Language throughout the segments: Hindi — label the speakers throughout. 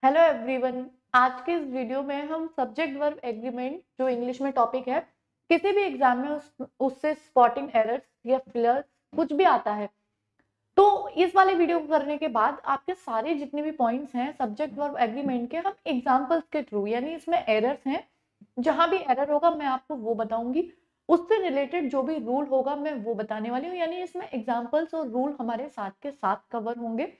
Speaker 1: Hello everyone. आज के इस वीडियो में हम सब्जेक्ट वर्ब एग्रीमेंट जो इंग्लिश में टॉपिक है, किसी भी एग्जाम में उससे स्पॉटिंग एरर्स या फिलर्स कुछ भी आता है, तो इस वाले वीडियो को करने के बाद आपके सारे जितने भी पॉइंट्स हैं सब्जेक्ट वर्ब एग्रीमेंट के, हम एग्जांपल्स के थ्रू, यानी इसमें एरर्स हैं, जहां भी एरर होगा मैं आपको वो बताऊंगी, उससे रिलेटेड जो भी रूल होगा मैं वो बताने वाली हूँ। यानी इसमें एग्जाम्पल्स और रूल हमारे साथ के साथ कवर होंगे।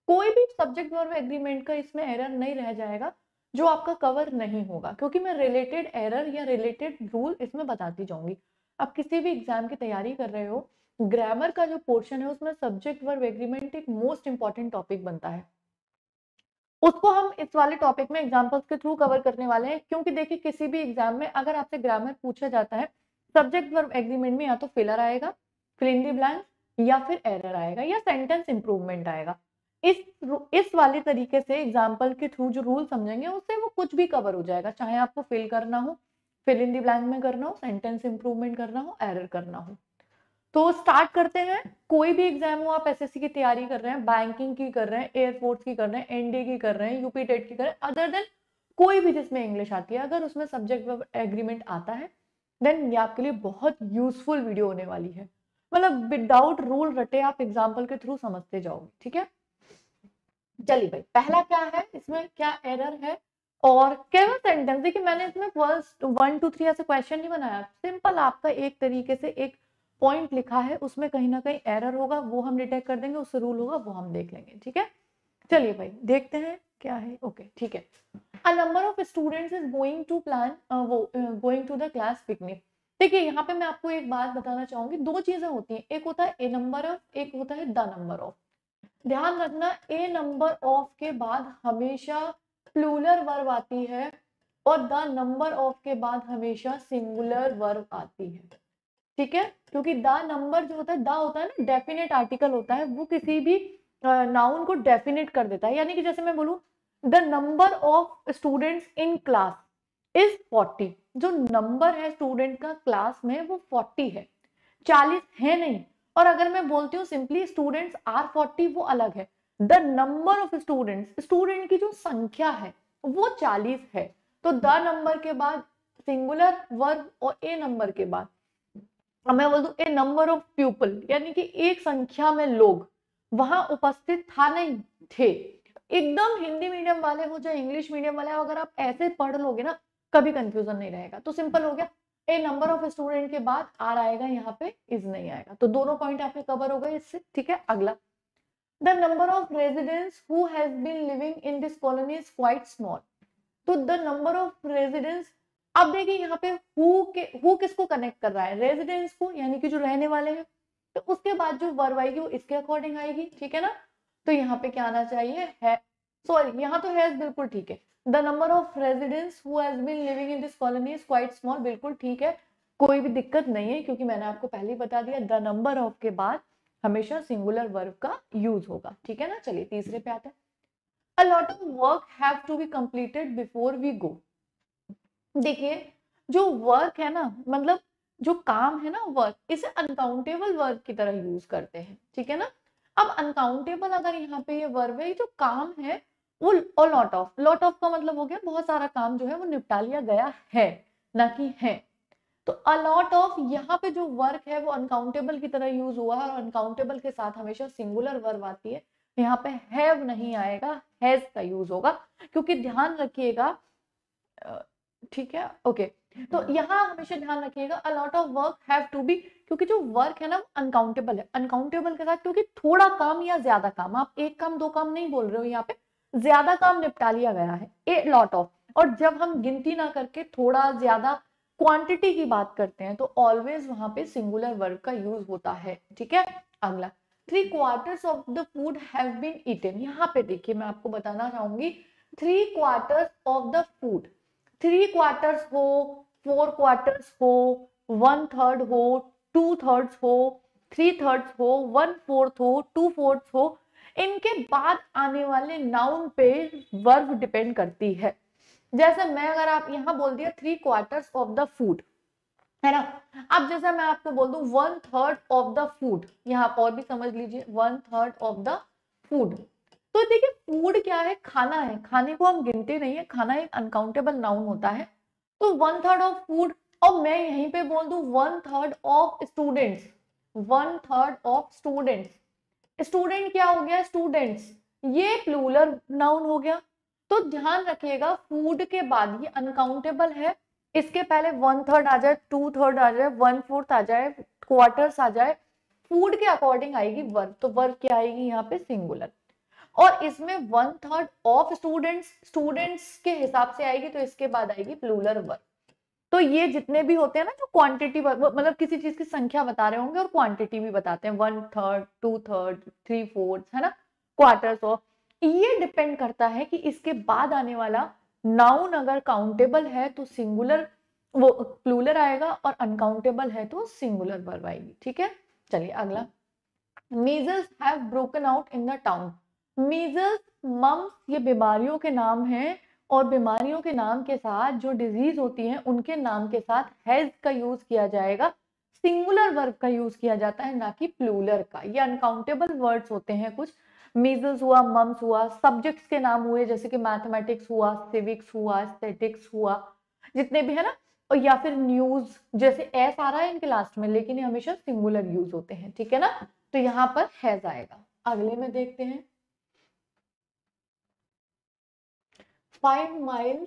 Speaker 1: कोई भी सब्जेक्ट वर्ब एग्रीमेंट का इसमें एरर नहीं रह जाएगा जो आपका कवर नहीं होगा, क्योंकि मैं रिलेटेड एरर या रिलेटेड रूल इसमें बताती जाऊंगी। आप किसी भी एग्जाम की तैयारी कर रहे हो, ग्रामर का जो पोर्शन है उसमें सब्जेक्ट वर्ब एग्रीमेंट एक मोस्ट इंपॉर्टेंट टॉपिक बनता है। उसको हम इस वाले टॉपिक में एग्जांपल्स के थ्रू कवर करने वाले हैं, क्योंकि देखिए किसी भी एग्जाम में अगर आपसे ग्रामर पूछा जाता है, सब्जेक्ट वर्ब एग्रीमेंट में या तो फिलर आएगा, फिल इन द ब्लैंक्स, या फिर एरर आएगा या सेंटेंस इंप्रूवमेंट आएगा। इस वाले तरीके से एग्जाम्पल के थ्रू जो रूल समझेंगे उससे वो कुछ भी कवर हो जाएगा, चाहे आपको फिल करना हो, फिल इन द ब्लैंक में करना हो, सेंटेंस इंप्रूवमेंट करना हो, एरर करना हो। तो स्टार्ट करते हैं। कोई भी एग्जाम हो, आप एसएससी की तैयारी कर रहे हैं, बैंकिंग की कर रहे हैं, एयरफोर्स की कर रहे हैं, एनडीए की कर रहे हैं, यूपी टेट की कर रहे हैं, अदर देन कोई भी जिसमें इंग्लिश आती है, अगर उसमें सब्जेक्ट एग्रीमेंट आता है देन ये आपके लिए बहुत यूजफुल वीडियो होने वाली है। मतलब विदाउट रूल रटे आप एग्जाम्पल के थ्रू समझते जाओगे, ठीक है। चलिए भाई, पहला क्या है, इसमें क्या एरर है और केवल सेंटेंस। देखिए मैंने इसमें फर्स्ट 1 2 3 ऐसे क्वेश्चन नहीं बनाया, सिंपल आपका एक तरीके से एक पॉइंट लिखा है, उसमें कहीं ना कहीं एरर होगा, वो हम डिटेक्ट कर देंगे, उससे रूल होगा वो हम देख लेंगे, ठीक है। चलिए भाई देखते हैं क्या है। ओके ठीक है। A number of students is going to plan going to the class picnic. देखिए यहाँ पे मैं आपको एक बात बताना चाहूंगी, दो चीजें होती हैं, एक होता है ए नंबर ऑफ, एक होता है द नंबर ऑफ। ध्यान रखना, ए नंबर ऑफ के बाद हमेशा प्लूरल वर्ब आती है और द नंबर ऑफ के बाद हमेशा सिंगुलर वर्ब आती है, ठीक है। क्योंकि द नंबर जो होता है ना, डेफिनेट आर्टिकल होता है, वो किसी भी नाउन को डेफिनेट कर देता है। यानी कि जैसे मैं बोलूं the number of students in class is 40, जो नंबर है स्टूडेंट का क्लास में वो 40 है, 40 है नहीं। और अगर मैं बोलती हूँ सिंपली स्टूडेंट्स आर 40, वो अलग है। The number of students, student की जो संख्या है वो 40 है। तो द नंबर के बाद सिंगुलर वर्ब और ए नंबर के बाद मैं बोल दूं ए नंबर ऑफ पीपल, यानी कि एक संख्या में लोग वहां उपस्थित था नहीं, थे। एकदम हिंदी मीडियम वाले हो चाहे इंग्लिश मीडियम वाले हो, अगर आप ऐसे पढ़ लोगे ना कभी कंफ्यूजन नहीं रहेगा। तो सिंपल हो गया, ए नंबर ऑफ स्टूडेंट के बाद आर आएगा, यहाँ पे इज नहीं आएगा। तो दोनों पॉइंट आपके कवर हो गए इससे, ठीक है। अगला, the number of residents who has been living in this colony is quite small. तो द नंबर ऑफ रेजिडेंट्स, अब देखिए यहाँ पे हु किसको कनेक्ट कर रहा है, रेजिडेंट्स को, यानी कि जो रहने वाले हैं। तो उसके बाद जो वर्ब आएगी वो इसके अकॉर्डिंग आएगी, ठीक है ना। तो यहाँ पे क्या आना चाहिए है, सॉरी यहाँ तो हैज बिल्कुल ठीक है। The number of residents who has been living in this colony is quite small, बिल्कुल ठीक है, कोई भी दिक्कत नहीं है, क्योंकि मैंने आपको पहले ही बता दिया द नंबर ऑफ के बाद हमेशा सिंगुलर वर्ब का यूज होगा, ठीक है ना। चलिए तीसरे पे आते हैं। A lot of work have to be completed before we go. देखिए जो वर्क है ना, मतलब जो काम है ना वर्क, इसे अनकाउंटेबल वर्ब की तरह यूज करते हैं, ठीक है ना। अब अनकाउंटेबल अगर यहाँ पे ये वर्ब है, जो काम है वो लॉट ऑफ, लॉट ऑफ का मतलब हो गया बहुत सारा काम जो है वो निपटा लिया गया है, ना कि है। तो अलॉट ऑफ यहाँ पे जो वर्क है वो अनकाउंटेबल की तरह यूज हुआ है, और अनकाउंटेबल के साथ हमेशा सिंगुलर वर्ब आती है। यहाँ पे हैव नहीं आएगा, हैज का यूज होगा, क्योंकि ध्यान रखिएगा, ठीक है ओके। तो यहाँ हमेशा ध्यान रखिएगा a lot of work have to be, क्योंकि जो वर्क है ना वो अनकाउंटेबल है, अनकाउंटेबल के साथ, क्योंकि थोड़ा काम या ज्यादा काम, आप एक काम दो काम नहीं बोल रहे हो, यहाँ पे ज्यादा काम निपटा लिया गया है, ए लॉट ऑफ। और जब हम गिनती ना करके थोड़ा ज्यादा क्वांटिटी की बात करते हैं तो ऑलवेज वहां पे सिंगुलर वर्ब का यूज होता है, ठीक है। अगला, 3/4 of the food have been eaten. यहाँ पे देखिए मैं आपको बताना चाहूंगी, 3/4 ऑफ द फूड, 3/4 हो, 4/4 हो, 1/3 हो, 2/3 हो, 3/3 हो, 1/4 हो, 2/4 हो, इनके बाद आने वाले नाउन पे वर्ब डिपेंड करती है। जैसे मैं अगर आप यहाँ बोल दिया 3/4 ऑफ द फूड, है ना। अब जैसे मैं आपको बोल दूं 1/3 ऑफ द फूड, यहाँ और भी समझ लीजिए 1/3 ऑफ द फूड, तो देखिए फूड क्या है, खाना है, खाने को हम गिनते नहीं है, खाना एक अनकाउंटेबल नाउन होता है। तो 1/3 ऑफ फूड, और मैं यहीं पे बोल दूं 1/3 of students, 1/3 of students. Student क्या हो गया, स्टूडेंट्स, ये प्लूरल नाउन हो गया। तो ध्यान रखिएगा फूड के बाद ये अनकाउंटेबल है, इसके पहले 1/3 आ जाए, 2/3 आ जाए, 1/4 आ जाए, क्वार्टर्स आ जाए, फूड के अकॉर्डिंग आएगी वर्ब। तो वर्ब क्या आएगी यहाँ पे, सिंगुलर। और इसमें 1/3 ऑफ स्टूडेंट्स, स्टूडेंट्स के हिसाब से आएगी, तो इसके बाद आएगी प्लूरल वर्ब। तो ये जितने भी होते हैं ना जो क्वांटिटी, मतलब किसी चीज की संख्या बता रहे होंगे और क्वांटिटी भी बताते हैं, 1/3, 2/3, 3/4, है ना, क्वार्टर्स ऑफ। ये डिपेंड करता है कि इसके बाद आने वाला नाउन अगर काउंटेबल है तो सिंगुलर वो प्लूरल आएगा, और अनकाउंटेबल है तो सिंगुलर वर्ब आएगी। ठीक है, चलिए अगला। Measles have broken out in the town. Measles, mumps, ये बीमारियों के नाम हैं, और बीमारियों के नाम के साथ जो डिजीज होती है उनके नाम के साथ हैज का यूज किया जाएगा, सिंगुलर वर्ब का यूज किया जाता है, ना कि प्लूरल का। ये अनकाउंटेबल वर्ड्स होते हैं कुछ। मीजल्स हुआ, मम्स हुआ, सब्जेक्ट्स के नाम हुए जैसे कि मैथमेटिक्स हुआ, सिविक्स हुआ, एस्थेटिक्स हुआ, जितने भी है ना, और या फिर न्यूज, जैसे एस आ रहा है इनके लास्ट में, लेकिन ये हमेशा सिंगुलर यूज होते हैं। ठीक है ना, तो यहाँ पर हैज आएगा। अगले में देखते हैं 5 miles।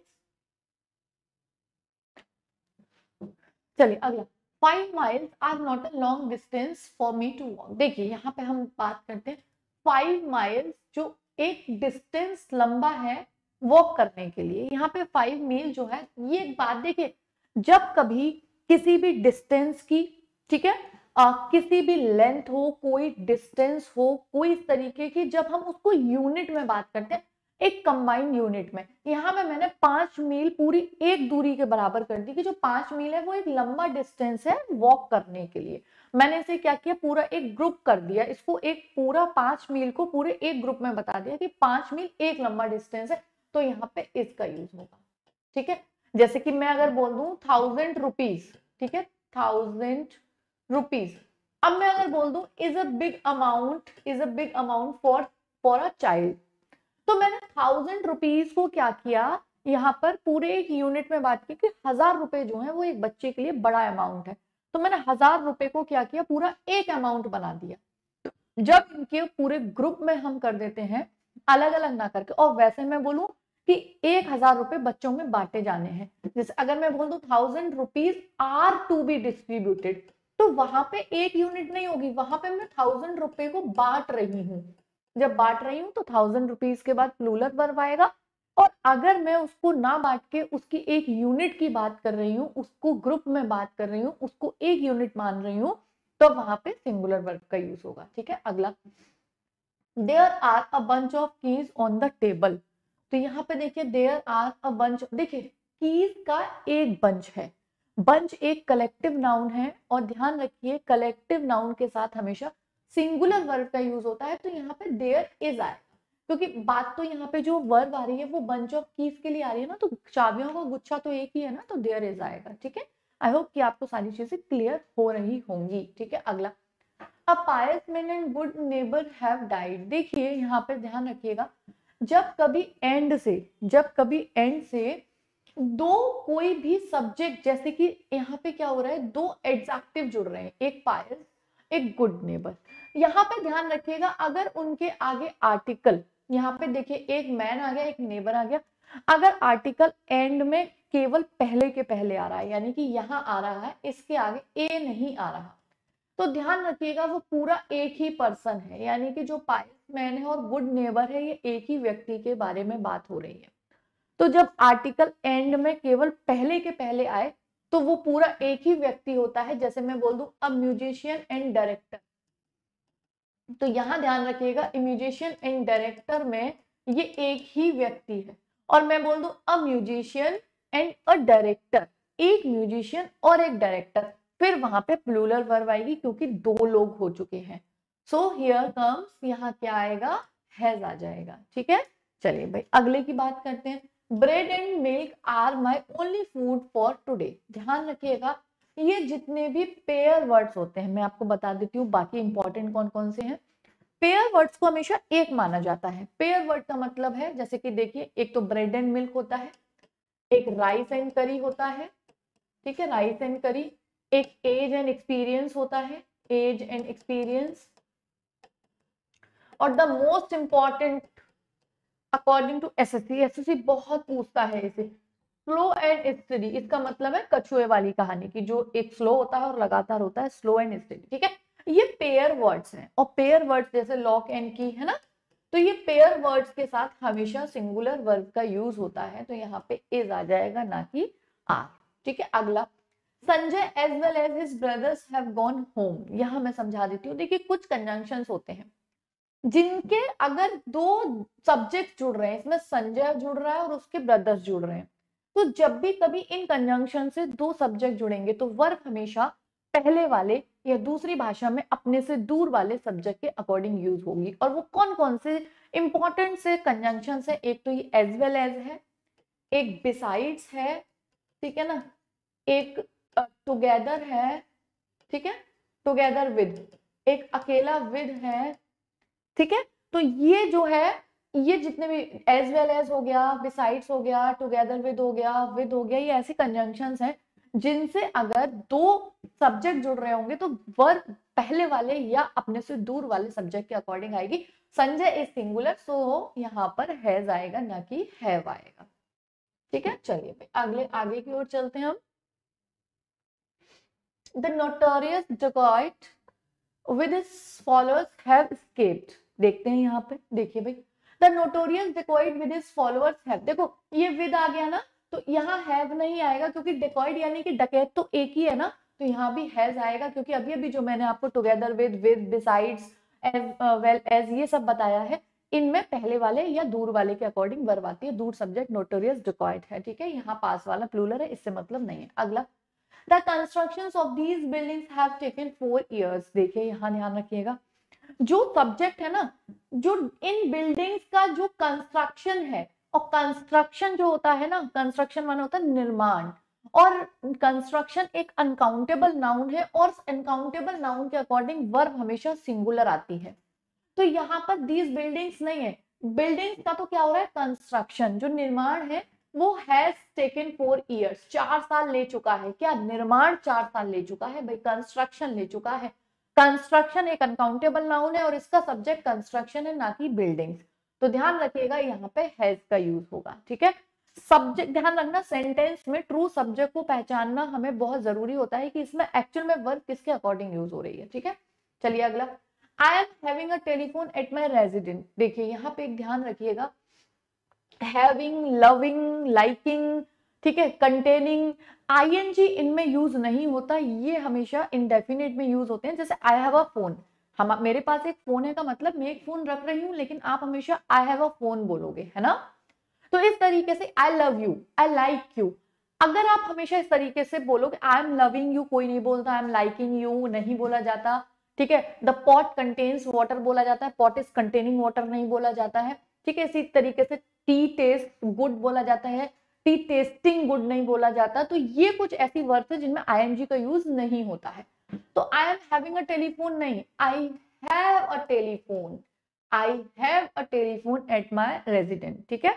Speaker 1: चलिए अगला, 5 miles are not a long distance for me to walk. देखिए यहाँ पे हम बात करते हैं 5 miles जो एक डिस्टेंस लंबा है वॉक करने के लिए। यहाँ पे 5 मील जो है, ये एक बात देखिए, जब कभी किसी भी डिस्टेंस की, ठीक है, किसी भी लेंथ हो, कोई डिस्टेंस हो, कोई इस तरीके की, जब हम उसको यूनिट में बात करते हैं, एक कंबाइंड यूनिट में, यहाँ पे मैंने 5 मील पूरी एक दूरी के बराबर कर दी कि जो 5 मील है वो एक लंबा डिस्टेंस है वॉक करने के लिए। मैंने इसे क्या किया, पूरा एक ग्रुप कर दिया, इसको एक पूरा 5 मील को पूरे एक ग्रुप में बता दिया कि 5 मील एक लंबा डिस्टेंस है, तो यहाँ पे इसका यूज होगा। ठीक है, जैसे कि मैं अगर बोल दूं 1000 रुपीज, ठीक है, 1000 रुपीज। अब मैं अगर बोल दूं is a big amount, is a big amount for a child, तो मैंने 1000 रुपीज को क्या किया, यहाँ पर पूरे एक यूनिट में बात की कि 1000 रुपए जो है वो एक बच्चे के लिए बड़ा अमाउंट है, तो मैंने 1000 रुपए को क्या किया, पूरा एक अमाउंट बना दिया। जब इनके पूरे ग्रुप में हम कर देते हैं, अलग अलग ना करके, और वैसे मैं बोलूं कि 1000 रुपए बच्चों में बांटे जाने हैं, जैसे अगर मैं बोल दूं 1000 rupees are to be distributed, तो वहां पे एक यूनिट नहीं होगी, वहां पे मैं 1000 रुपए को बांट रही हूँ। जब बांट रही हूँ तो 1000 रुपीज के बाद प्लूरल वर्ब आएगा, और अगर मैं उसको ना बांट के उसकी एक यूनिट की बात कर रही हूँ, उसको ग्रुप में बात कर रही हूँ, उसको एक यूनिट मान रही हूँ, तो वहां पे सिंगुलर वर्ब का यूज होगा। ठीक है, अगला, there are a bunch of keys on the table. तो यहाँ पे देखिए देयर आर अ बंच, देखिए कीज का एक बंच है, बंच एक कलेक्टिव नाउन है, और ध्यान रखिए कलेक्टिव नाउन के साथ हमेशा सिंगुलर वर्ब का यूज होता है, तो यहाँ पे देयर इज आएगा, क्योंकि बात तो यहाँ पे जो वर्ब आ रही है वो बंच ऑफ कीज के लिए आ रही है ना, तो चाबियों का गुच्छा तो एक ही है ना, तो देयर इज आएगा। ठीक है, आई होप कि आपको सारी चीजें क्लियर हो रही होंगी। ठीक है, अगला, a pious man and good neighbour have died. देखिए यहाँ पे ध्यान रखिएगा, जब कभी एंड से, जब कभी एंड से दो कोई भी सब्जेक्ट, जैसे कि यहाँ पे क्या हो रहा है, दो एडजेक्टिव जुड़ रहे हैं, एक पायस एक गुड नेबर, यहाँ पे ध्यान रखिएगा अगर उनके आगे आर्टिकल, यहाँ पे देखिए एक मैन आ गया एक नेबर आ गया, अगर आर्टिकल एंड में केवल पहले के पहले आ रहा है, यानी कि यहाँ आ रहा है, इसके आगे ए नहीं आ रहा, तो ध्यान रखिएगा वो पूरा एक ही पर्सन है, यानी कि जो पायस मैन है और गुड नेबर है, ये एक ही व्यक्ति के बारे में बात हो रही है। तो जब आर्टिकल एंड में केवल पहले के पहले आए तो वो पूरा एक ही व्यक्ति होता है, जैसे मैं बोल दूं अ म्यूजिशियन एंड डायरेक्टर, तो यहां ध्यान रखिएगा म्यूजिशियन एंड डायरेक्टर में ये एक ही व्यक्ति है, और मैं बोल दूं a musician and a director, एक म्यूजिशियन और एक डायरेक्टर, फिर वहां पे प्लूरल वर्ब आएगी क्योंकि दो लोग हो चुके हैं। सो हियर कम्स, यहाँ क्या आएगा, हैज आ जाएगा। ठीक है, चलिए भाई अगले की बात करते हैं, bread and milk are my only food for today. ध्यान रखिएगा ये जितने भी पेयर वर्ड्स होते हैं, मैं आपको बता देती हूँ बाकी इंपॉर्टेंट कौन कौन से हैं। पेयर वर्ड्स को हमेशा एक माना जाता है। पेयर वर्ड का मतलब है, जैसे कि देखिए, एक तो ब्रेड एंड मिल्क होता है, एक राइस एंड करी होता है, ठीक है, राइस एंड करी। एक एज एंड एक्सपीरियंस होता है, एज एंड एक्सपीरियंस। और the most important according to SSC, SSC बहुत पूछता है इसे, स्लो एंड स्टडी। इसका मतलब है कछुए वाली कहानी की, जो एक स्लो होता है और लगातार होता है, स्लो एंड स्टडी, ठीक है। ये पेयर वर्ड्स हैं, और पेयर वर्ड्स जैसे लॉक एंड की है ना, तो ये पेयर वर्ड्स के साथ हमेशा सिंगुलर वर्ब का यूज होता है, तो यहाँ पे इज आ जाएगा, ना कि आर, ठीक है। अगला, Sanjay as well as his brothers have gone home. यहाँ मैं समझा देती हूँ। देखिए, कुछ कंजंक्शंस होते हैं जिनके अगर दो सब्जेक्ट जुड़ रहे हैं, इसमें संजय जुड़ रहा है और उसके ब्रदर्स जुड़ रहे हैं, तो जब भी कभी इन कंजंक्शन से दो सब्जेक्ट जुड़ेंगे तो वर्ब हमेशा पहले वाले या दूसरी भाषा में अपने से दूर वाले सब्जेक्ट के अकॉर्डिंग यूज होगी। और वो कौन कौन से इंपॉर्टेंट से कंजंक्शन है, एक तो ये एज वेल एज है, एक बिसाइड्स है, ठीक है ना, एक टुगेदर है, ठीक है, टुगेदर विद, एक अकेला विद है, ठीक है। तो ये जो है, ये जितने भी एज वेल एज हो गया, बिसाइड्स हो गया, टुगेदर विद हो गया, ये ऐसे कंजंक्शंस हैं जिनसे अगर दो सब्जेक्ट जुड़ रहे होंगे तो वर्ब पहले वाले या अपने से दूर वाले सब्जेक्ट के अकॉर्डिंग आएगी। संजय इज सिंगुलर, सो यहाँ पर हैज आएगा, ना कि हैव आएगा, ठीक है। चलिए भाई अगले आगे की ओर चलते हैं हम। The notorious dacoit with his followers have escaped। देखते हैं यहाँ पे, देखिए भाई, the notorious dacoit with his followers have, देखो ये with आ गया ना, तो यहाँ have नहीं आएगा, क्योंकि dacoit यानी कि डकैत तो एक ही है ना, तो यहाँ भी has आएगा, क्योंकि अभी अभी जो मैंने आपको together with, besides, as well as ये सब बताया है, इनमें पहले वाले या दूर वाले के अकॉर्डिंग वर्ब आती है। दूर सब्जेक्ट नोटोरियस डेकॉइट है, ठीक है। यहाँ पास वाला प्लूरल है, इससे मतलब नहीं है। अगला, The constructions of these buildings have taken 4 years। देखिए यहाँ ध्यान रखिएगा, जो सब्जेक्ट है ना, जो इन बिल्डिंग्स का जो कंस्ट्रक्शन है, और कंस्ट्रक्शन जो होता है ना, कंस्ट्रक्शन माने होता है निर्माण, और कंस्ट्रक्शन एक अनकाउंटेबल नाउन है, और अनकाउंटेबल नाउन के अकॉर्डिंग वर्ब हमेशा सिंगुलर आती है। तो यहाँ पर दीज बिल्डिंग्स नहीं है, बिल्डिंग्स का तो क्या हो रहा है, कंस्ट्रक्शन, जो निर्माण है वो हैज टेकन 4 years, 4 साल ले चुका है। क्या निर्माण 4 साल ले चुका है भाई, कंस्ट्रक्शन ले चुका है। कंस्ट्रक्शन एक अनकाउंटेबल नाउन है और इसका सब्जेक्ट कंस्ट्रक्शन है, ना कि बिल्डिंग्स। तो ध्यान रखिएगा यहाँ पे हैज का यूज होगा, ठीक है। सब्जेक्ट ध्यान रखना, सेंटेंस में ट्रू सब्जेक्ट को पहचानना हमें बहुत जरूरी होता है कि इसमें एक्चुअल में वर्ब किसके अकॉर्डिंग यूज हो रही है, ठीक है। चलिए अगला, आई am having a telephone at my resident. देखिए यहाँ पे एक ध्यान रखिएगा, हैविंग, लविंग, लाइकिंग, ठीक है, कंटेनिंग, आईएनजी इनमें यूज नहीं होता, ये हमेशा इंडेफिनिट में यूज होते हैं। जैसे आई हैव अ फोन, हम मेरे पास एक फोन है का मतलब मैं एक फोन रख रही हूँ, लेकिन आप हमेशा आई हैव अ फोन बोलोगे, है ना। तो इस तरीके से I love you, I like you, अगर आप हमेशा इस तरीके से बोलोगे, आई एम लविंग यू कोई नहीं बोलता, आई एम लाइकिंग यू नहीं बोला जाता, ठीक है। द पॉट कंटेन्स वाटर बोला जाता है, पॉट इज कंटेनिंग वाटर नहीं बोला जाता है, ठीक है। इसी तरीके से टी टेस्ट गुड बोला जाता है, टी टेस्टिंग गुड नहीं बोला जाता। तो ये कुछ ऐसी वर्ड्स है जिनमें आईएनजी का यूज नहीं होता है। तो I am having a telephone नहीं, I have a telephone, I have a telephone at my resident, ठीक है।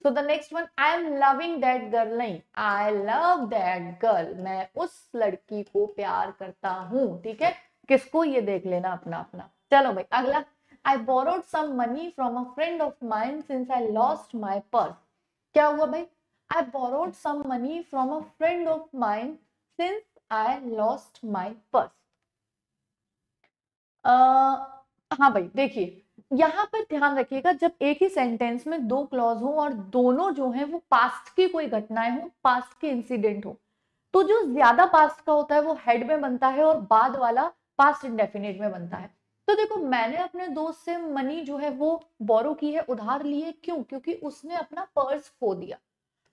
Speaker 1: So the next one, I am loving that girl नहीं, I love that girl, मैं उस लड़की को प्यार करता हूँ, ठीक है। किसको, ये देख लेना अपना अपना। चलो भाई अगला, I borrowed some money from a friend of mine since I lost my purse। क्या हुआ भाई, I borrowed some money from a friend of mine since I lost my purse। हाँ भाई देखिए, यहाँ पर ध्यान रखिएगा, जब एक ही सेंटेंस में दो क्लॉज हो और दोनों जो है वो पास्ट की कोई घटनाएं हो, पास्ट के इंसिडेंट हो, तो जो ज्यादा पास्ट का होता है वो हेड में बनता है और बाद वाला पास्ट इंडेफिनिट में बनता है। तो देखो, मैंने अपने दोस्त से मनी जो है वो बोरो की है, उधार ली है, क्यों, क्योंकि उसने अपना पर्स खो दिया।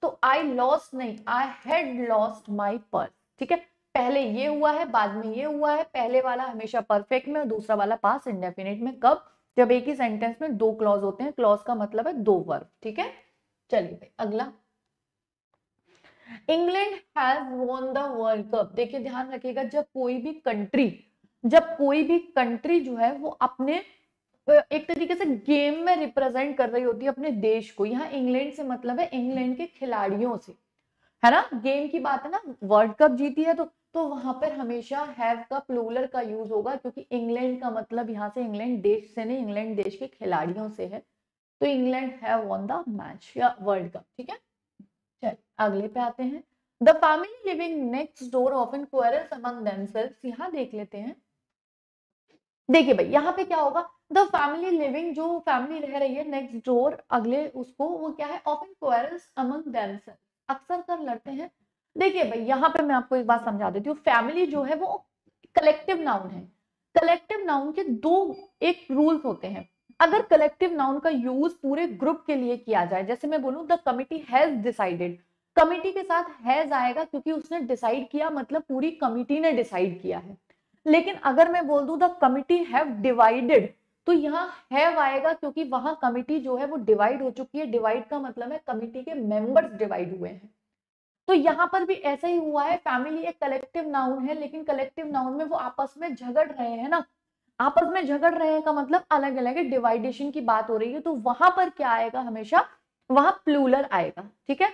Speaker 1: तो आई लॉस्ट नहीं, I had lost my purse, ठीक है। पहले ये हुआ है, बाद में ये हुआ है, पहले वाला हमेशा परफेक्ट में और दूसरा वाला पास्ट इंडेफिनिट में। कब, जब एक ही सेंटेंस में दो क्लॉज होते हैं, क्लॉज का मतलब है दो वर्ब, ठीक है। चलिए भाई अगला, England has won the world cup. देखिए ध्यान रखिएगा, जब कोई भी कंट्री जो है वो अपने एक तरीके से गेम में रिप्रेजेंट कर रही होती है अपने देश को। यहाँ इंग्लैंड से मतलब है इंग्लैंड के खिलाड़ियों से, है ना, गेम की बात है ना, वर्ल्ड कप जीती है तो वहां पर हमेशा हैव का प्लूरल का यूज होगा, क्योंकि इंग्लैंड का मतलब यहाँ से इंग्लैंड देश से नहीं, इंग्लैंड देश के खिलाड़ियों से है। तो England have won the match या वर्ल्ड कप। ठीक है, चल अगले पे आते हैं। The family living next door often quarrels among themselves. यहाँ देख लेते हैं। देखिए भाई यहाँ पे क्या होगा, द फैमिली लिविंग, जो फैमिली रह रही है नेक्स्ट डोर अगले उसको, वो क्या है, ऑफन क्वारल्स अमंग देमसेल्व्स, अक्सर कर लड़ते हैं। देखिए भाई यहाँ पे मैं आपको एक बात समझा देती हूँ, फैमिली जो है वो कलेक्टिव नाउन है। कलेक्टिव नाउन के दो एक रूल्स होते हैं। अगर कलेक्टिव नाउन का यूज पूरे ग्रुप के लिए किया जाए, जैसे मैं बोलूं the committee has decided, committee के साथ हैज आएगा क्योंकि उसने डिसाइड किया, मतलब पूरी कमिटी ने डिसाइड किया है। लेकिन अगर मैं बोल दूं द कमिटी हैव डिवाइडेड, तो यहाँ हैव आएगा क्योंकि वहां कमिटी जो है वो डिवाइड हो चुकी है। डिवाइड का मतलब है कमिटी के मेंबर्स डिवाइड हुए हैं। तो यहाँ पर भी ऐसा ही हुआ है, फैमिली एक कलेक्टिव नाउन है, लेकिन कलेक्टिव नाउन में वो आपस में झगड़ रहे हैं ना, आपस में झगड़ रहे हैं का मतलब अलग अलग है, डिवाइडेशन की बात हो रही है। तो वहां पर क्या आएगा, हमेशा वहां प्लूरल आएगा। ठीक है,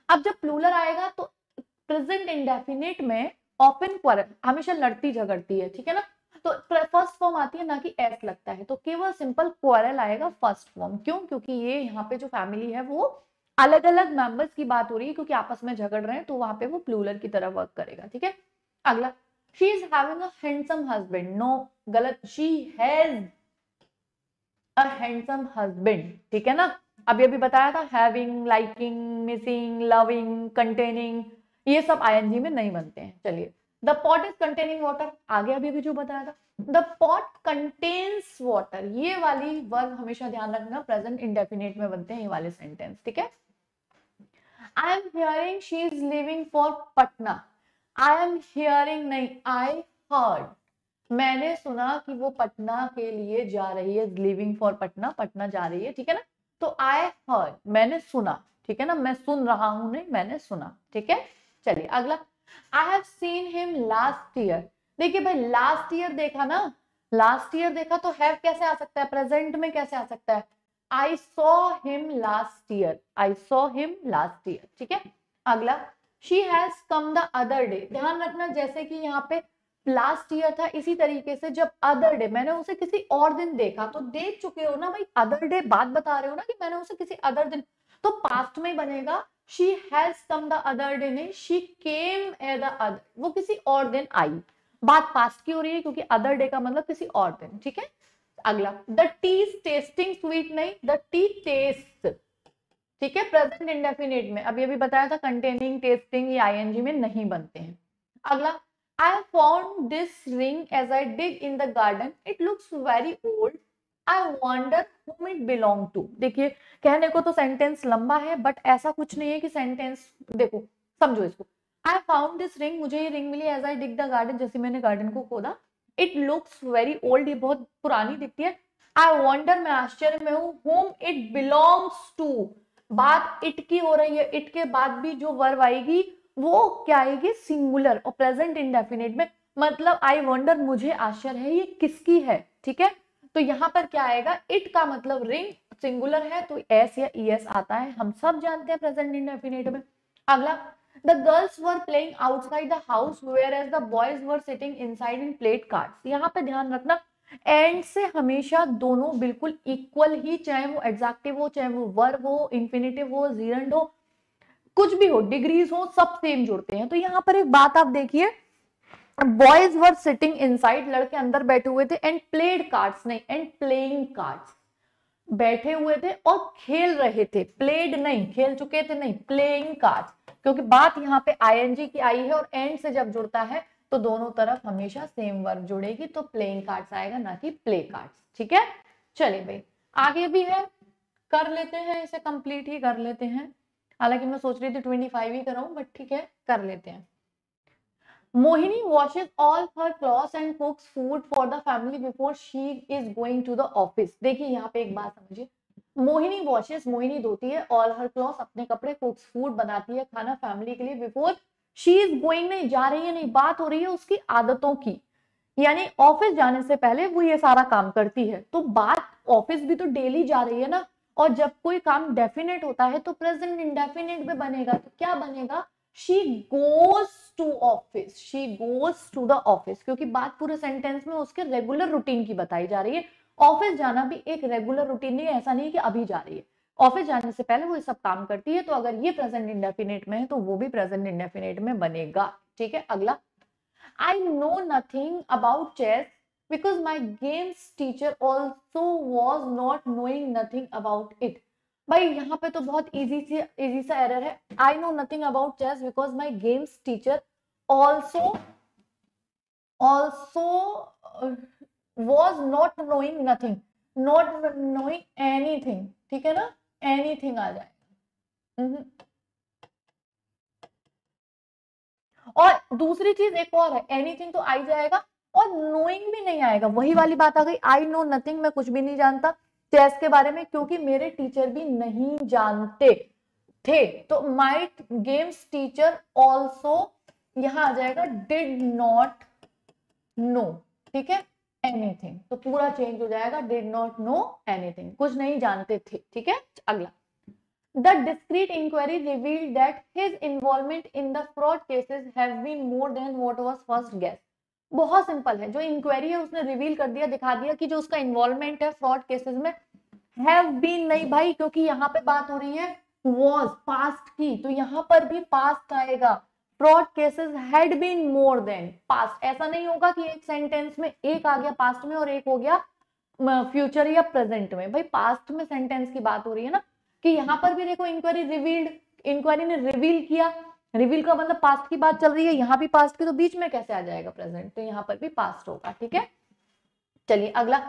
Speaker 1: अब जब प्लूरल आएगा तो प्रेजेंट इंडेफिनिट में ऑफन क्वारल, हमेशा लड़ती झगड़ती है। ठीक है ना, तो फर्स्ट फॉर्म आती है ना कि एस लगता है, तो केवल सिंपल क्वारल आएगा फर्स्ट फॉर्म। क्यों, क्योंकि ये यहाँ पे जो फैमिली है वो अलग अलग मेंबर्स की बात हो रही है, क्योंकि आपस में झगड़ रहे हैं, तो वहां पे वो प्लूरल की तरह वर्क करेगा। ठीक है, अगला, she is having a handsome husband. No, गलत, she has a handsome husband. ठीक है ना, अभी अभी बताया था, having, liking, missing, loving, containing, ये सब आईएनजी में नहीं बनते हैं। चलिए, the pot is containing water, आगे अभी अभी जो बताया था, द पॉट कंटेन्स वाटर, ये वाली वर्ब हमेशा ध्यान रखना प्रेजेंट इंडेफिनिट में बनते हैं ये वाले सेंटेंस। ठीक है, I am hearing she is living for Patna. I am hearing नहीं, आई हर्ड, मैंने सुना कि वो पटना के लिए जा रही है, लिविंग फॉर पटना, पटना जा रही है। ठीक है ना, तो आई हर्ड, मैंने सुना। ठीक है ना, मैं सुन रहा हूं नहीं, मैंने सुना। ठीक है, चलिए अगला, I have seen him last year. देखिए भाई लास्ट ईयर देखा ना, लास्ट ईयर देखा तो हैव कैसे आ सकता है, प्रेजेंट में कैसे आ सकता है, I saw him last year, I saw him last year. ठीक है, अगला, she has come the other day. ध्यान रखना जैसे कि यहाँ पे लास्ट ईयर था, इसी तरीके से जब अदर डे, मैंने उसे किसी और दिन देखा, तो देख चुके हो ना भाई, अदर डे बात बता रहे हो ना कि मैंने उसे किसी अदर दिन, तो पास्ट में बनेगा she has come the other day, नहीं she came a the other, वो किसी और दिन आई। बात पास्ट की हो रही है क्योंकि अदर डे का मतलब किसी और दिन। ठीक है, अगला, the T is testing sweet, नहीं द टी टेस्ट। ठीक है, प्रेजेंट इंडेफिनिट में अभी अभी बताया था कंटेनिंग, टेस्टिंग, ये आईएनजी में नहीं बनते हैं। अगला, I have found this ring as I dig in the garden. It looks very old. I wonder whom it belong to. देखिए कहने को तो सेंटेंस लंबा है, बट ऐसा कुछ नहीं है कि सेंटेंस, देखो समझो इसको, I found this ring, मुझे ये रिंग मिली as I dig the garden, जैसे मैंने गार्डन को खोदा। It looks very old, ये बहुत पुरानी दिखती है। I wonder, मैं आश्चर्य में हूँ, whom it belongs to, बात इट की हो रही है, इट के बाद भी जो वर्ब आएगी वो क्या आएगी, सिंगुलर, और प्रेजेंट इंडेफिनिट में मतलब आई वंडर, मुझे आश्चर्य है, ये किसकी है। ठीक है, तो यहाँ पर क्या आएगा, इट का मतलब रिंग, सिंगुलर है तो एस या ईएस आता है, हम सब जानते हैं प्रेजेंट इंडेफिनिट में। अगला, the girls were playing outside the house whereas the boys were sitting inside in played cards. यहाँ पे ध्यान रखना एंड से हमेशा दोनों बिल्कुल इक्वल ही, चाहे वो एडजेक्टिव हो, चाहे वो वर्ब हो, इंफिनिटिव हो, जीरंड हो, कुछ भी हो, डिग्रीज हो, सब सेम जुड़ते हैं। तो यहाँ पर एक बात आप देखिए, बॉयज वर सिटिंग इनसाइड, लड़के अंदर बैठे हुए थे, एंड प्लेड कार्ड्स नहीं, एंड प्लेइंग कार्ड्स, बैठे हुए थे और खेल रहे थे, प्लेड नहीं, खेल चुके थे नहीं, प्लेइंग कार्ड्स, क्योंकि बात यहाँ पे आईएनजी की आई है और एंड से जब जुड़ता है तो दोनों तरफ हमेशा सेम वर्ब जुड़ेगी, तो प्लेइंग कार्ड्स आएगा, ना कि प्ले कार्ड्स। ठीक है, चलिए भाई आगे भी है, कर लेते हैं इसे, कंप्लीट ही कर लेते हैं, हालांकि मैं सोच रही थी 25 ही कराऊं, बट ठीक है कर लेते हैं। Mohini washes all her clothes and cooks food for the family before she is going to the office। देखिए यहाँ पे एक बात समझिए, मोहिनी washes, मोहिनी धोती है, all her clothes, अपने कपड़े, cooks food, बनाती है खाना फैमिली के लिए, before she is going, नहीं जा रही है, नहीं बात हो रही है उसकी आदतों की, यानी ऑफिस जाने से पहले वो ये सारा काम करती है। तो बात ऑफिस भी तो डेली जा रही है ना, और जब कोई काम डेफिनेट होता है तो प्रेजेंट इंडेफिनेट में बनेगा, तो क्या बनेगा, she goes to office, she goes to the office, क्योंकि बात पूरे सेंटेंस में उसके रेगुलर रूटीन की बताई जा रही है। ऑफिस जाना भी एक रेगुलर रूटीन नहीं है, ऐसा नहीं कि अभी जा रही है, ऑफिस जाने से पहले वो ये सब काम करती है। तो अगर ये प्रेजेंट इंडेफिनेट में है तो वो भी प्रेजेंट इंडेफिनेट में बनेगा। ठीक है, अगला, I know nothing about chess because my games teacher also was not knowing nothing about it. भाई यहाँ पे तो बहुत इजी सा एरर है। I know nothing about chess because my games teacher also was not knowing nothing, not knowing anything। ठीक है ना, anything आ जाएगा। और दूसरी चीज एक और है, एनीथिंग तो आई जाएगा और नोइंग भी नहीं आएगा, वही वाली बात आ गई, आई नो नथिंग, मैं कुछ भी नहीं जानता चेस के बारे में, क्योंकि मेरे टीचर भी नहीं जानते थे। तो माय गेम्स टीचर ऑल्सो यहां आ जाएगा डिड नॉट नो। ठीक है, एनीथिंग, तो पूरा चेंज हो जाएगा, डिड नॉट नो एनीथिंग, कुछ नहीं जानते थे। ठीक है, अगला, The discreet inquiry revealed that his involvement in the fraud cases have been more than what was first guessed। बहुत सिंपल है, जो इंक्वायरी है उसने रिवील कर दिया, दिखा दिया कि जो उसका इन्वॉल्वमेंट है फ्रॉड केसेस में, हैव बीन नहीं भाई, क्योंकि यहाँ पे बात हो रही है वॉज पास्ट की, तो यहाँ पर भी पास्ट आएगा। Fraud cases had been more than past, ऐसा नहीं होगा कि एक सेंटेंस में एक आ गया पास्ट में और एक हो गया फ्यूचर या प्रेजेंट में। भाई पास्ट में सेंटेंस की बात हो रही है ना, कि यहाँ पर भी देखो इंक्वायरी रिवील्ड, इंक्वायरी ने रिवील किया, रिवील का मतलब पास्ट की बात चल रही है, यहाँ भी पास्ट की, तो बीच में कैसे आ जाएगा प्रेजेंट, तो यहाँ पर भी पास्ट होगा। ठीक है, चलिए अगला,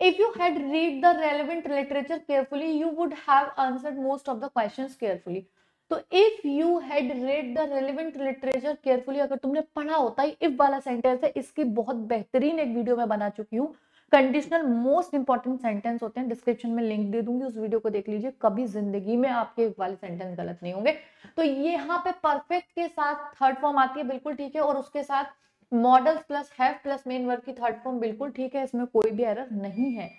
Speaker 1: if you had read the relevant literature carefully you would have answered most of the questions carefully. तो if you had read the relevant literature carefully, अगर तुमने पढ़ा होता है, इफ वाला सेंटेंस है, इसकी बहुत बेहतरीन एक वीडियो में बना चुकी हूँ, कंडीशनल मोस्ट इंपॉर्टेंट सेंटेंस होते हैं, डिस्क्रिप्शन में लिंक दे दूंगी, उस वीडियो को देख लीजिए, कभी जिंदगी में आपके वाले सेंटेंस गलत नहीं होंगे। तो ये यहाँ पे परफेक्ट के साथ थर्ड फॉर्म आती है, बिल्कुल ठीक है, और उसके साथ models plus have plus main verb की थर्ड फॉर्म बिल्कुल ठीक है, इसमें कोई भी एरर नहीं है।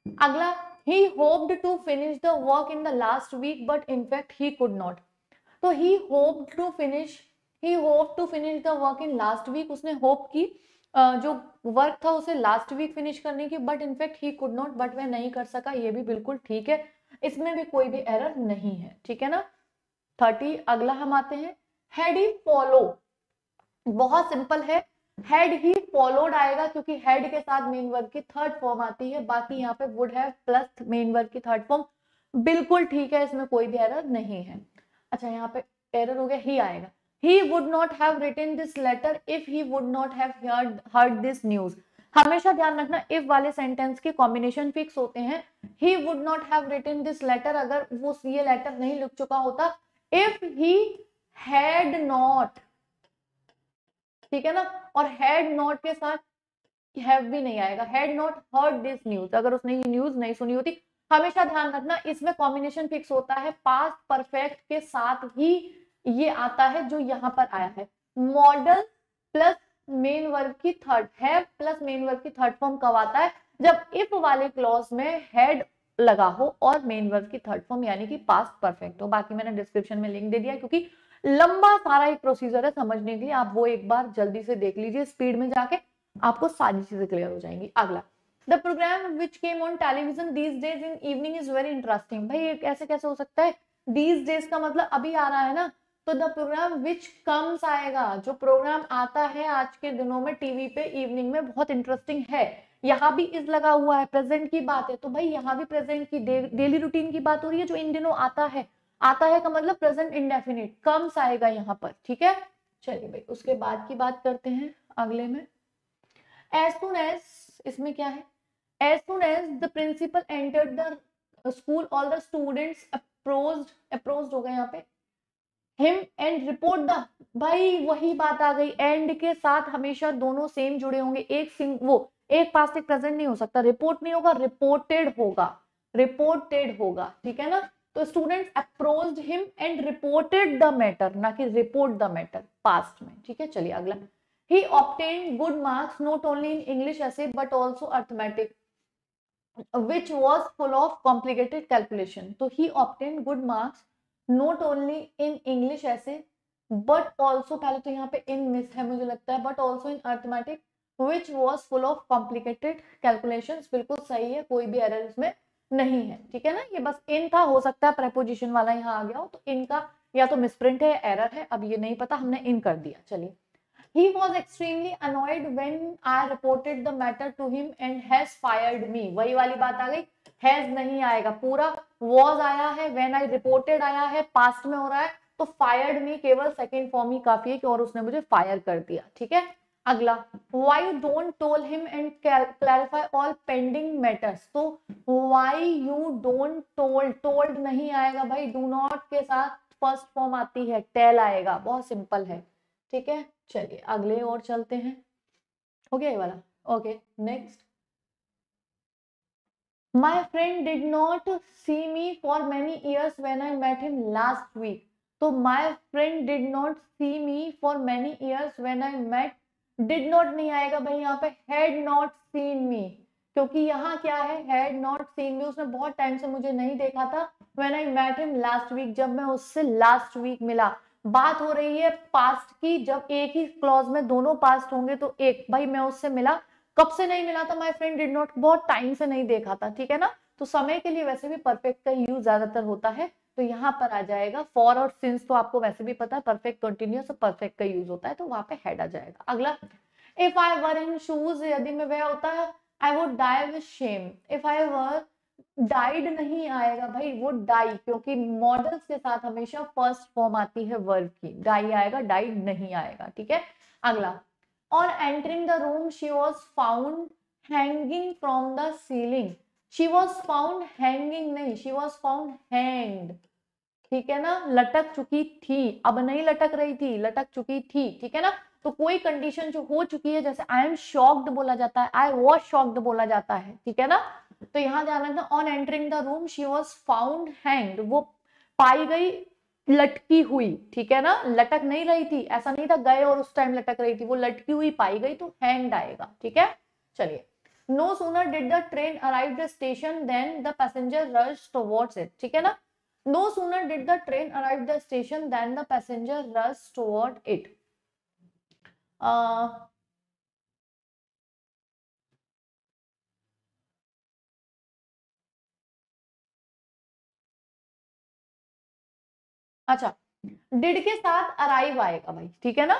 Speaker 1: अगला, he hoped to finish the work in the last week but in fact he could not। तो he hoped to finish the work in last week, उसने होप की जो वर्क था उसे लास्ट वीक फिनिश करने की, but in fact he could not, but वह नहीं कर सका, ये भी बिल्कुल ठीक है, इसमें भी कोई भी एरर नहीं है। ठीक है ना, 30। अगला हम आते हैं, हैड ही फॉलो, बहुत सिंपल है, हैड ही फॉलोड आएगा, क्योंकि हैड के साथ मेन वर्ब की थर्ड फॉर्म आती है, बाकी यहाँ पे would have plus main verb की थर्ड फॉर्म बिल्कुल ठीक है, इसमें कोई भी एरर नहीं है। अच्छा, यहाँ पे एरर हो गया, ही आएगा, he would not have written this letter if he would not have heard this news। हमेशा ध्यान रखना, if वाले सेंटेंस के कॉम्बिनेशन फिक्स होते हैं, he would not have written this letter, अगर वो ये लेटर नहीं लिख चुका होता, if he had not, ठीक है ना, और had not के साथ have भी नहीं आएगा, had not heard this news, अगर उसने ये न्यूज नहीं सुनी होती। हमेशा ध्यान रखना, इसमें कॉम्बिनेशन फिक्स होता है, पास्ट परफेक्ट के साथ ही ये आता है जो यहाँ पर आया है, मॉडल प्लस मेन वर्ब की third, have plus main verb की थर्ड फॉर्म कब आता है, जब इफ वाले क्लॉज में हैड लगा हो और मेन वर्ब की थर्ड फॉर्म यानी कि पास्ट परफेक्ट हो। बाकी मैंने डिस्क्रिप्शन में लिंक दे दिया, क्योंकि लंबा सारा एक प्रोसीजर है समझने के लिए, आप वो एक बार जल्दी से देख लीजिए, स्पीड में जाके आपको सारी चीजें क्लियर हो जाएंगी। अगला, the program which came on television these days in evening is very interesting. भाई ये ऐसे कैसे हो सकता है, दीज डेज का मतलब अभी आ रहा है ना, तो द प्रोग्राम विच कम्स आएगा, जो प्रोग्राम आता है आज के दिनों में टीवी पे इवनिंग में, बहुत इंटरेस्टिंग है। यहाँ भी इज लगा हुआ है, प्रेजेंट की बात है, तो भाई यहाँ भी प्रेजेंट की डेली रूटीन की बात हो रही है, जो इन दिनों आता है, आता है का मतलब प्रेजेंट इंडेफिनिट, कम्स आएगा यहाँ पर। ठीक है, चलिए भाई उसके बाद की बात करते हैं अगले में, as soon as, इसमें क्या है, as soon as the principal entered the school all the students approached हो गए यहाँ पे him and report the, भाई वही बात आ गई, एंड के साथ हमेशा दोनों सेम जुड़े होंगे, एक पास्ट एक प्रेजेंट नहीं हो सकता, रिपोर्ट नहीं होगा, रिपोर्टेड होगा। ठीक है ना, तो students approached him and reported the matter, ना कि रिपोर्ट द मैटर पास्ट में। ठीक है, चलिए अगला, he obtained good marks not only in English ऐसे but also arithmetic which was full of complicated calculation. तो he obtained good marks not only in English essay but also, पहले तो यहाँ पे in miss है मुझे लगता है, but also in arithmetic which was full of complicated calculations. बिल्कुल सही है, कोई भी एरर इसमें नहीं है, ठीक है ना। ये बस इन था, हो सकता है preposition वाला यहाँ आ गया हो, तो इनका या तो मिसप्रिंट है या एरर है, अब ये नहीं पता, हमने इन कर दिया। चलिए, he was extremely annoyed when I reported the matter to him and has fired me. वही वाली बात आ गई, has नहीं आएगा, पूरा was आया है, when I reported आया है, past में हो रहा है, तो fired me केवल सेकेंड फॉर्म ही काफी है कि और उसने मुझे फायर कर दिया, ठीक है। अगला, why don't told him and clarify all pending matters. तो why you don't told नहीं आएगा भाई, do not के साथ फर्स्ट फॉर्म आती है, tell आएगा, बहुत सिंपल है, ठीक है। चलिए अगले और चलते हैं, हो गया ये वाला। Okay, next, my friend did not see me for many years when I met him last week. तो my friend did not see me for many years when I met, did not नहीं आएगा भाई, यहाँ पे हैड नॉट सीन मी, क्योंकि यहाँ क्या है, हैड नॉट सीन मी, उसने बहुत टाइम से मुझे नहीं देखा था। When I met him last week, जब मैं उससे लास्ट वीक मिला, बात हो रही है पास्ट की, जब एक ही क्लॉज में दोनों पास्ट होंगे तो एक, भाई मैं उससे मिला, कब से नहीं मिला था, माय फ्रेंड डिड नॉट, बहुत टाइम से नहीं देखा था, ठीक है ना। तो समय के लिए वैसे भी परफेक्ट का यूज ज्यादातर होता है, तो यहाँ पर आ जाएगा फॉर और सिंस, तो आपको वैसे भी पता है परफेक्ट कंटिन्यूअस और परफेक्ट का यूज होता है, तो वहां पे हेड आ जाएगा। अगला, if I were in shoes, यदि मैं वह होता है, I would die with shame. If I were, died नहीं आएगा भाई, वो डाई, क्योंकि मॉडल्स के साथ हमेशा फर्स्ट फॉर्म आती है वर्ब की, डाई आएगा, डाइड नहीं आएगा, ठीक है। अगला, और entering the room she was found hanging from the ceiling, she was found hanging नहीं, शी वॉज फाउंड हैंग्ड, ठीक है ना, लटक चुकी थी, अब नहीं लटक रही थी, लटक चुकी थी, ठीक है ना। तो कोई कंडीशन जो हो चुकी है, जैसे आई एम शॉक्ड बोला जाता है, आई वॉज शॉक्ड बोला जाता है, ठीक है ना। तो यहां जाना था, on entering the room she was found hanged, वो पाई गई लटकी हुई, ठीक है ना, लटक नहीं रही थी, ऐसा नहीं था गए और उस टाइम लटक रही थी, वो लटकी हुई पाई गई, तो हैंग्ड आएगा, ठीक है। चलिए, no sooner did the train arrive the station than the passenger rush towards it, ठीक है ना। No sooner did the train arrive the station than the passenger rush toward it. अच्छा, डिड के साथ अराइव आएगा भाई, ठीक है ना,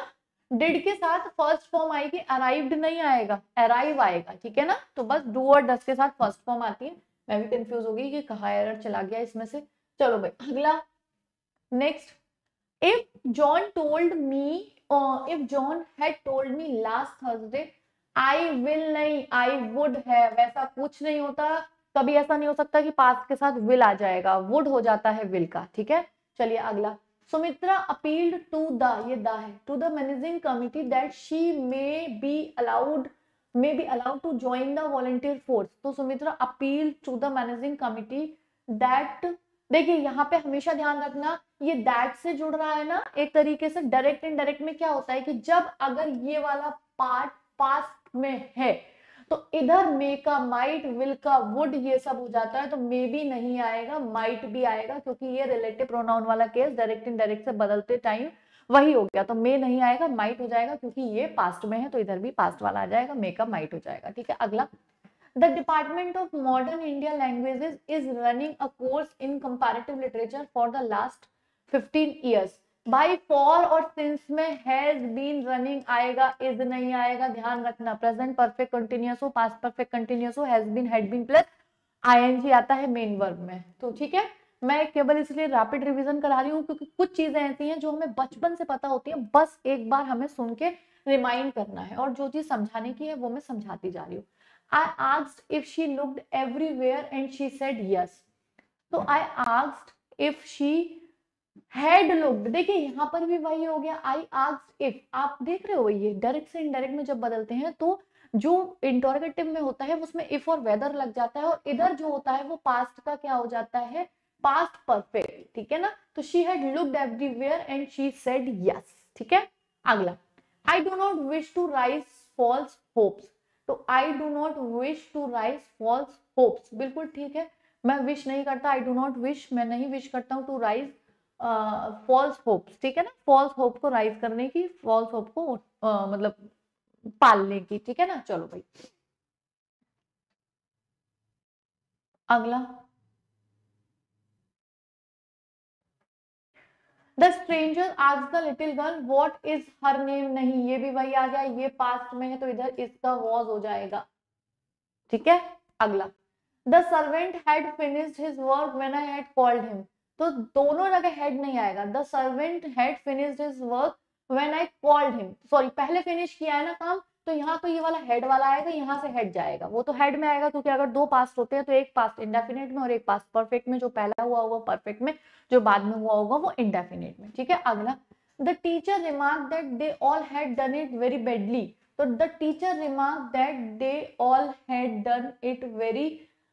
Speaker 1: डिड के साथ फर्स्ट फॉर्म आएगी, अराइव्ड नहीं आएगा, अराइव आएगा, ठीक है ना। तो बस डू और डस के साथ फर्स्ट फॉर्म आती है, मैं भी कंफ्यूज हो गई कि कहाँ एरर चला गया इसमें से। चलो भाई अगला, next, if John told me, if John had told me last Thursday, I will नहीं, आई वुड है, वैसा कुछ नहीं होता, कभी ऐसा नहीं हो सकता कि पास्ट के साथ विल आ जाएगा, वुड हो जाता है विल का, ठीक है। चलिए अगला, सुमित्रा अपील्ड टू द, ये द है, to the managing committee that she may be allowed to join the volunteer force. तो Sumitra appeal to the managing committee that, देखिए यहाँ पे हमेशा ध्यान रखना, ये दैट से जुड़ रहा है ना, एक तरीके से डायरेक्ट इनडायरेक्ट में क्या होता है कि जब अगर ये वाला पार्ट पास्ट में है, तो इधर मे का, माइट, विल का, वुड, ये सब हो जाता है, तो मे भी नहीं आएगा, माइट भी आएगा, क्योंकि ये रिलेटिव प्रोनाउन वाला केस डायरेक्ट इनडायरेक्ट से बदलते टाइम वही हो गया, तो मे नहीं आएगा, माइट हो जाएगा, क्योंकि ये पास्ट में है, तो इधर भी पास्ट वाला आ जाएगा, मे का माइट हो जाएगा, ठीक है। अगला, The Department of Modern India Languages is running a course in comparative literature for the last 15 years. भाई फॉर और सिंस में हैज बीन रनिंग आएगा, इज नहीं आएगा, ध्यान रखना, प्रेजेंट परफेक्ट कंटिन्यूअस हो, पास्ट परफेक्ट कंटिन्यूअस हो, has been, had been plus I N G आता है मेन वर्ब में, तो ठीक है। मैं केवल इसलिए रैपिड रिवीजन करा रही हूँ क्योंकि कुछ चीजें ऐसी हैं जो हमें बचपन से पता होती हैं, बस एक बार हमें सुन के रिमाइंड करना है, और जो चीज समझाने की है वो मैं समझाती जा रही हूँ। I asked if she looked everywhere and she said yes. तो I asked if she had looked, देखिए यहाँ पर भी वही हो गया, I asked if, आप देख रहे हो ये डायरेक्ट से इनडायरेक्ट में जब बदलते हैं तो जो इंटरोगेटिव में होता है उसमें if और whether लग जाता है, और इधर जो होता है वो पास्ट का क्या हो जाता है, पास्ट परफेक्ट, ठीक है ना। तो she had looked everywhere and she said yes, ठीक है। अगला, I do not wish to rise false hopes, तो I do not wish to rise false hopes बिल्कुल ठीक है, मैं विश नहीं करता, आई डू नॉट विश, मैं नहीं विश करता हूँ टू राइज फॉल्स होप्स, ठीक है ना, फॉल्स होप को राइज करने की, फॉल्स होप को मतलब पालने की, ठीक है ना। चलो भाई अगला, the stranger asked the little girl what is her name, नहीं ये भी वही आ गया, ये पास्ट में है तो इधर इसका वॉज हो जाएगा, ठीक है। अगला, the servant had finished his work when I had called him, तो दोनों जगह हेड नहीं आएगा, the servant had finished his work when I called him, sorry पहले फिनिश किया है ना काम, तो यहाँ तो ये वाला हेड वाला आएगा, यहाँ से हेड जाएगा, वो तो हेड में आएगा क्योंकि अगर दो पास्ट होते हैं तो एक पास्ट इंडेफिनिट में और एक पास्ट परफेक्ट में, जो पहला हुआ होगा परफेक्ट में, जो बाद में हुआ होगा वो इंडेफिनिट में, ठीक है। अगला, the teacher remark that they all had done it very badly, तो the teacher remark that they all had done it very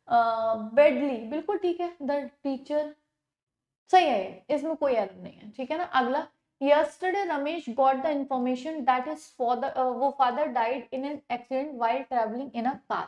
Speaker 1: badly, बिल्कुल ठीक है, द टीचर सही है, इसमें कोई एरर नहीं है, ठीक है ना। अगला, yesterday Ramesh got the information that his father वो father died in an accident while traveling in a car,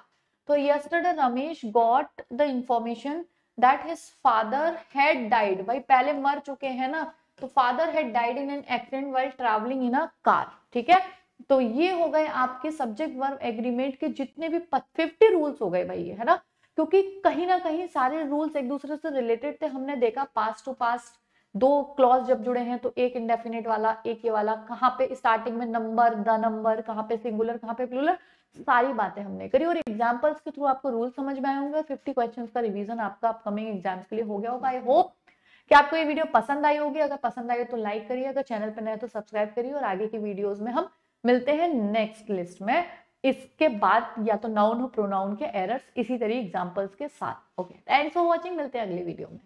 Speaker 1: तो yesterday Ramesh got the information that his father had died, भाई पहले मर चुके हैं ना, तो father had died in an accident while traveling in a car, ठीक है। तो ये हो गए आपके सब्जेक्ट वर्ब एग्रीमेंट के जितने भी 50 रूल्स हो गए भाई, है ना, क्योंकि कहीं ना कहीं सारे रूल्स एक दूसरे से रिलेटेड थे, हमने देखा पास्ट टू पास्ट दो क्लॉज जब जुड़े हैं तो एक इंडेफिनिट वाला एक ये वाला, कहाँ पे स्टार्टिंग में नंबर द नंबर, कहाँ पे सिंगुलर कहाँ पे प्लूरल, सारी बातें हमने करी और एग्जांपल्स के थ्रू आपको रूल समझ में आए होंगे, 50 क्वेश्चंस का रिवीजन आपका अपकमिंग एग्जाम्स के लिए हो गया होगा। आई होप कि आपको ये वीडियो पसंद आई होगी, अगर पसंद आई तो लाइक करिए, अगर चैनल पर नए तो सब्सक्राइब करिए और आगे की वीडियोस में हम मिलते हैं नेक्स्ट लिस्ट में, इसके बाद या तो नाउन हो प्रोनाउन के एरर्स इसी तरह एग्जांपल्स के साथ। ओके, थैंक्स फॉर वॉचिंग, मिलते हैं अगले वीडियो में।